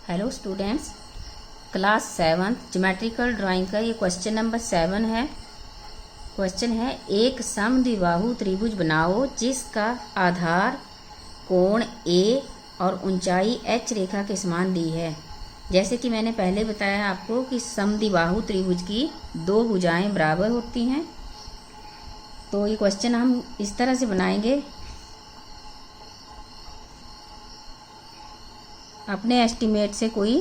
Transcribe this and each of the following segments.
Hello students, class 7 geometrical drawing का ये question number 7 है। क्वेश्चन है, एक समद्विबाहु त्रिभुज बनाओ जिसका आधार कोण ए और ऊंचाई h रेखा के समान दी है। जैसे कि मैंने पहले बताया आपको कि समद्विबाहु त्रिभुज की दो भुजाएं बराबर होती हैं। तो ये क्वेश्चन हम इस तरह से बनाएंगे। अपने एस्टीमेट से कोई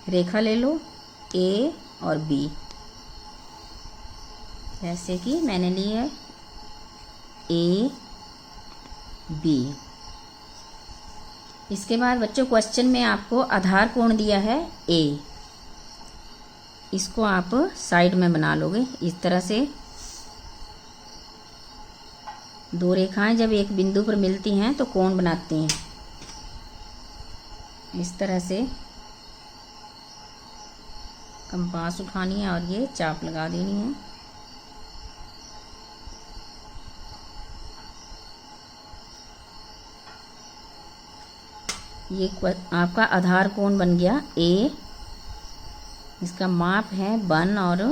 रेखा ले लो ए और बी, जैसे कि मैंने ली है ए बी। इसके बाद बच्चों क्वेश्चन में आपको आधार कोण दिया है ए, इसको आप साइड में बना लोगे इस तरह से। दो रेखाएं जब एक बिंदु पर मिलती हैं तो कोण बनाती हैं इस तरह से। कंपास उठानी है और ये चाप लगा देनी है। ये आपका आधार कोण बन गया ए, इसका माप है 1 और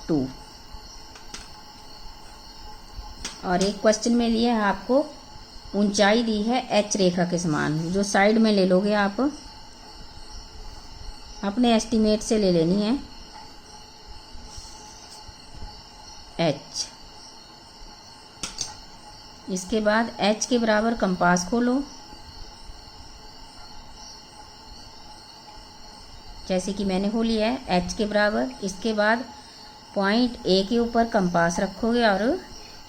2। और एक क्वेश्चन में लिया है आपको ऊंचाई दी है h रेखा के समान, जो साइड में ले लोगे आप अपने एस्टीमेट से ले लेनी है h। इसके बाद h के बराबर कंपास खोलो, जैसे कि मैंने खोली है h के बराबर। इसके बाद पॉइंट ए के ऊपर कंपास रखोगे और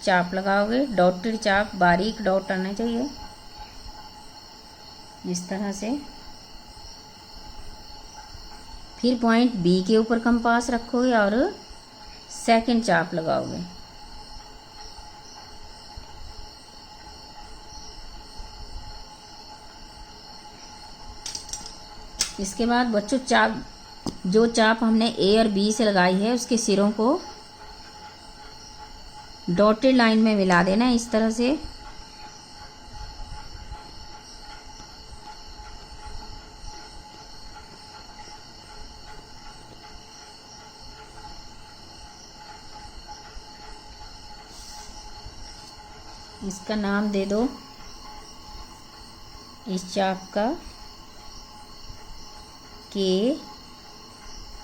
चाप लगाओगे। डॉटेड चाप, बारीक डॉट आना चाहिए इस तरह से। फिर पॉइंट बी के ऊपर कंपास रखोगे और सेकंड चाप लगाओगे। इसके बाद बच्चों चाप, जो चाप हमने ए और बी से लगाई है उसके सिरों को डॉटेड लाइन में मिला देना है इस तरह से। इसका नाम दे दो इस चाप का के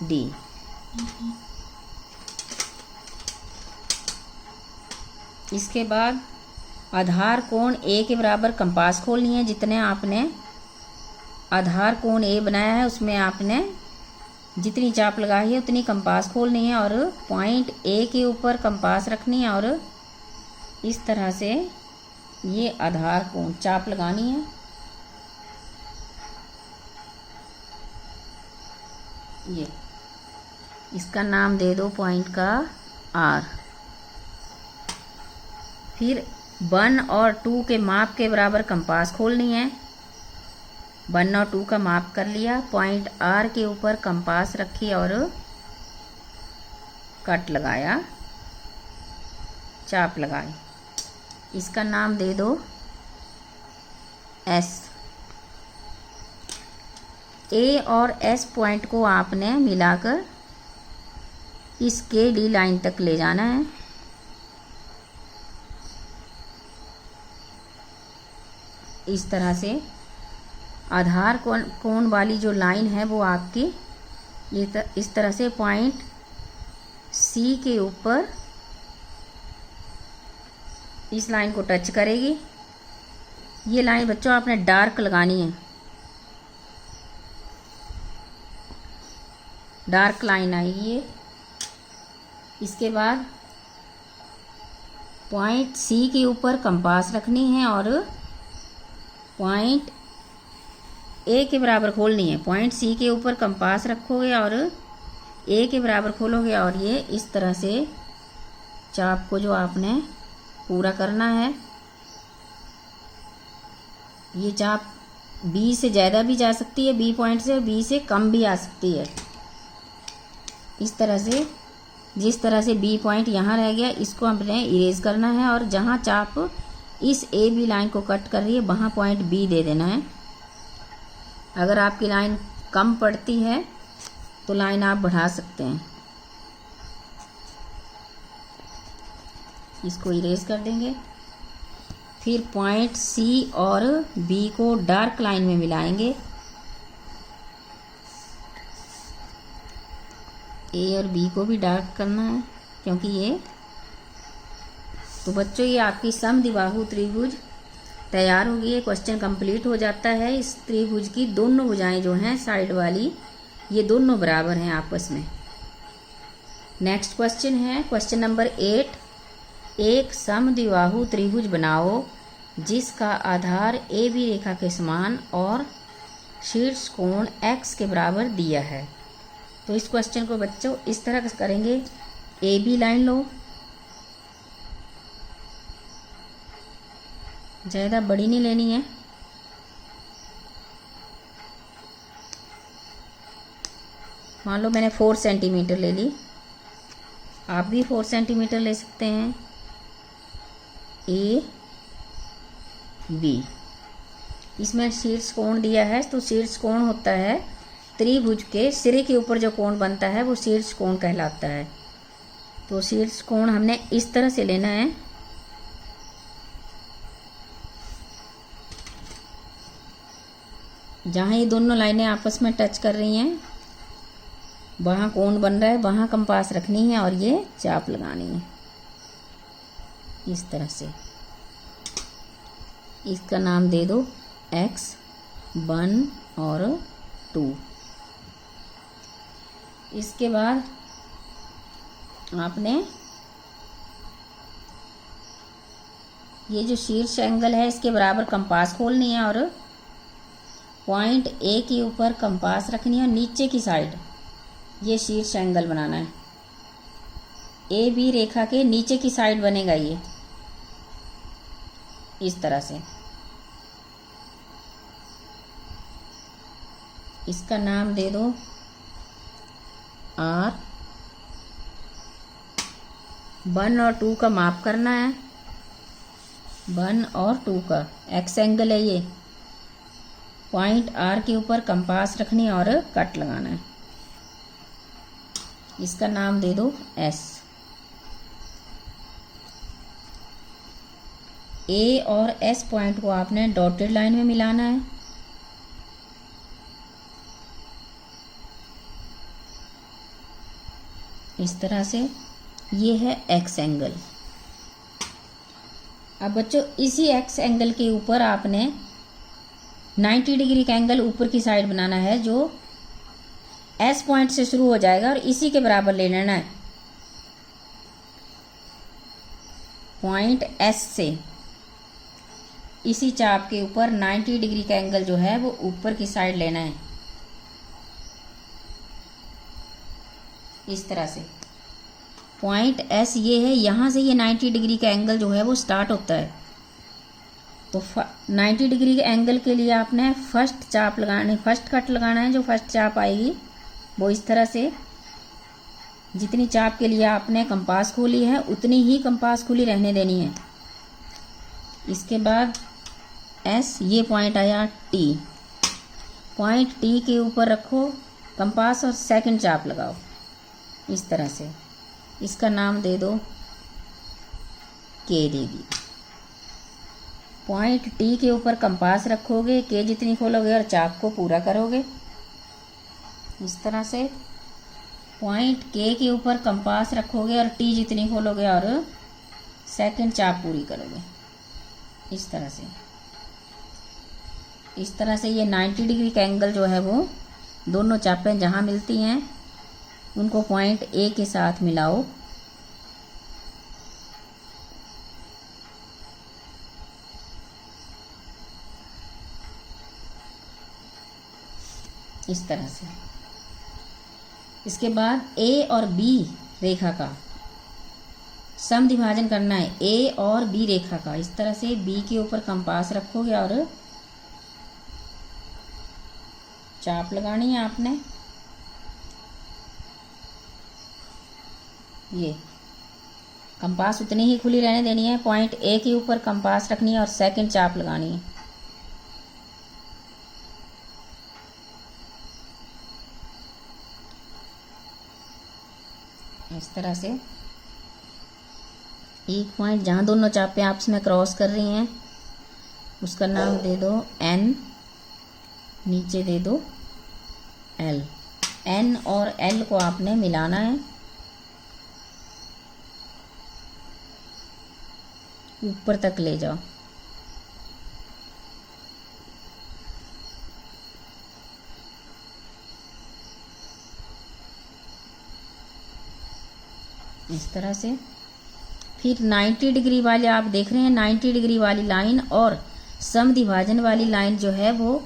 डी। इसके बाद आधार कोण ए के बराबर कंपास खोलनी है। जितने आपने आधार कोण ए बनाया है उसमें आपने जितनी चाप लगाई है उतनी कंपास खोलनी है और पॉइंट ए के ऊपर कंपास रखनी है और इस तरह से ये आधार कोण चाप लगानी है। ये इसका नाम दे दो पॉइंट का आर। फिर 1 और 2 के माप के बराबर कंपास खोलनी है। 1 और 2 का माप कर लिया, पॉइंट आर के ऊपर कंपास रखी और कट लगाया, चाप लगाई। इसका नाम दे दो एस। ए और एस पॉइंट को आपने मिलाकर इस के डी लाइन तक ले जाना है। इस तरह से आधार कोण वाली जो लाइन है वो आपकी ये इस तरह से पॉइंट सी के ऊपर इस लाइन को टच करेगी। ये लाइन बच्चों आपने डार्क लगानी है, डार्क लाइन आएगी ये। इसके बाद पॉइंट सी के ऊपर कंपास रखनी है और पॉइंट ए के बराबर खोलनी है। पॉइंट सी के ऊपर कंपास रखोगे और ए के बराबर खोलोगे और ये इस तरह से चाप को जो आपने पूरा करना है। ये चाप बी से ज़्यादा भी जा सकती है, बी पॉइंट से, बी से कम भी आ सकती है। इस तरह से जिस तरह से बी पॉइंट यहाँ रह गया इसको हमने इरेज करना है और जहाँ चाप इस ए बी लाइन को कट कर रही है वहाँ पॉइंट बी दे देना है। अगर आपकी लाइन कम पड़ती है तो लाइन आप बढ़ा सकते हैं। इसको इरेज कर देंगे। फिर पॉइंट सी और बी को डार्क लाइन में मिलाएंगे। ए और बी को भी डार्क करना है क्योंकि ये, तो बच्चों ये आपकी समद्विबाहु त्रिभुज तैयार होगी। ये क्वेश्चन कंप्लीट हो जाता है। इस त्रिभुज की दोनों भुजाएं जो हैं साइड वाली, ये दोनों बराबर हैं आपस में। नेक्स्ट क्वेश्चन है क्वेश्चन नंबर 8। एक समद्विबाहु त्रिभुज बनाओ जिसका आधार ए बी रेखा के समान और शीर्ष कोण x के बराबर दिया है। तो इस क्वेश्चन को बच्चों इस तरह करेंगे। ए बी लाइन लो, ज़्यादा बड़ी नहीं लेनी है। मान लो मैंने 4 सेंटीमीटर ले ली, आप भी 4 सेंटीमीटर ले सकते हैं। ए बी, इसमें शीर्ष कोण दिया है, तो शीर्ष कोण होता है त्रिभुज के सिरे के ऊपर जो कोण बनता है वो शीर्ष कोण कहलाता है। तो शीर्ष कोण हमने इस तरह से लेना है। जहाँ ये दोनों लाइनें आपस में टच कर रही हैं वहाँ कोण बन रहा है, वहाँ कंपास रखनी है और ये चाप लगानी है इस तरह से। इसका नाम दे दो x1 और 2। इसके बाद आपने ये जो शीर्ष एंगल है इसके बराबर कंपास खोलनी है और पॉइंट ए के ऊपर कंपास रखनी है और नीचे की साइड ये शीर्ष एंगल बनाना है। ए बी रेखा के नीचे की साइड बनेगा ये इस तरह से। इसका नाम दे दो R। 1 और 2 का माप करना है, 1 और 2 का एक्स एंगल है ये। पॉइंट R के ऊपर कंपास रखनी और कट लगाना है। इसका नाम दे दो S। A और S पॉइंट को आपने डॉटेड लाइन में मिलाना है। इस तरह से ये है एक्स एंगल। अब बच्चों इसी एक्स एंगल के ऊपर आपने 90 डिग्री का एंगल ऊपर की साइड बनाना है जो एस पॉइंट से शुरू हो जाएगा और इसी के बराबर ले लेना है। पॉइंट एस से इसी चाप के ऊपर 90 डिग्री का एंगल जो है वो ऊपर की साइड लेना है इस तरह से। पॉइंट एस ये है, यहाँ से ये 90 डिग्री का एंगल जो है वो स्टार्ट होता है। तो 90 डिग्री के एंगल के लिए आपने फर्स्ट चाप लगाने, फर्स्ट कट लगाना है। जो फर्स्ट चाप आएगी वो इस तरह से, जितनी चाप के लिए आपने कंपास खोली है उतनी ही कंपास खुली रहने देनी है। इसके बाद एस, ये पॉइंट आया टी। पॉइंट टी के ऊपर रखो कंपास और सेकंड चाप लगाओ इस तरह से। इसका नाम दे दो के दे दी। पॉइंट टी के ऊपर कंपास रखोगे, के जितनी खोलोगे और चाप को पूरा करोगे इस तरह से। पॉइंट के के ऊपर कंपास रखोगे और टी जितनी खोलोगे और सेकंड चाप पूरी करोगे इस तरह से। इस तरह से ये 90 डिग्री का एंगल जो है वो दोनों चापें जहाँ मिलती हैं उनको पॉइंट ए के साथ मिलाओ। इस तरह से। इसके बाद ए और बी रेखा का समद्विभाजन करना है। ए और बी रेखा का इस तरह से बी के ऊपर कंपास रखोगे और चाप लगानी है आपने। ये कंपास उतनी ही खुली रहने देनी है। पॉइंट ए के ऊपर कंपास रखनी है और सेकंड चाप लगानी है। इस तरह से एक पॉइंट जहाँ दोनों चापें आपस में क्रॉस कर रही हैं उसका नाम दे दो N, नीचे दे दो L। N और L को आपने मिलाना है, ऊपर तक ले जाओ। इस तरह से फिर 90 डिग्री वाले आप देख रहे हैं, 90 डिग्री वाली लाइन और समद्विभाजन वाली लाइन जो है वो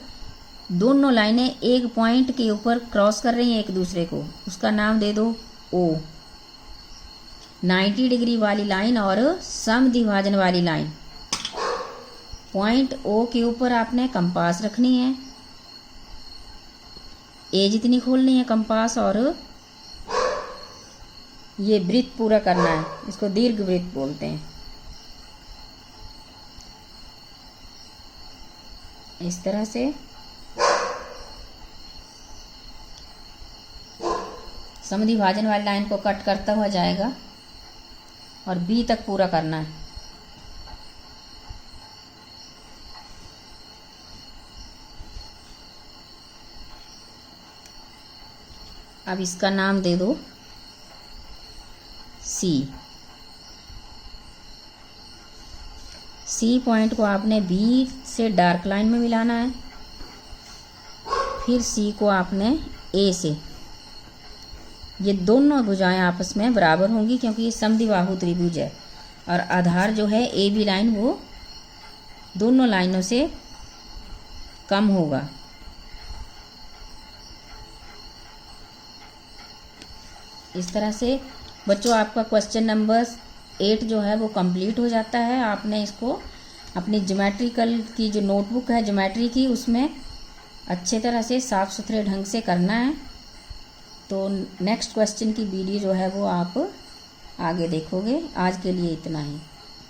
दोनों लाइनें एक पॉइंट के ऊपर क्रॉस कर रही हैं एक दूसरे को, उसका नाम दे दो O। 90 डिग्री वाली लाइन और समद्विभाजन वाली लाइन, पॉइंट O के ऊपर आपने कंपास रखनी है, A जितनी खोलनी है कंपास, और ये वृत्त पूरा करना है, इसको दीर्घ वृत्त बोलते हैं। इस तरह से समद्विभाजन वाली लाइन को कट करता हुआ जाएगा और B तक पूरा करना है। अब इसका नाम दे दो C। C पॉइंट को आपने B से डार्क लाइन में मिलाना है, फिर C को आपने A से, ये दोनों भुजाएं आपस में बराबर होंगी क्योंकि ये समद्विबाहु त्रिभुज है, और आधार जो है AB लाइन वो दोनों लाइनों से कम होगा। इस तरह से बच्चों आपका क्वेश्चन नंबर 8 जो है वो कंप्लीट हो जाता है। आपने इसको अपनी ज्योमेट्रिकल की जो नोटबुक है ज्योमेट्री की, उसमें अच्छे तरह से साफ़ सुथरे ढंग से करना है। तो नेक्स्ट क्वेश्चन की वीडियो जो है वो आप आगे देखोगे। आज के लिए इतना ही।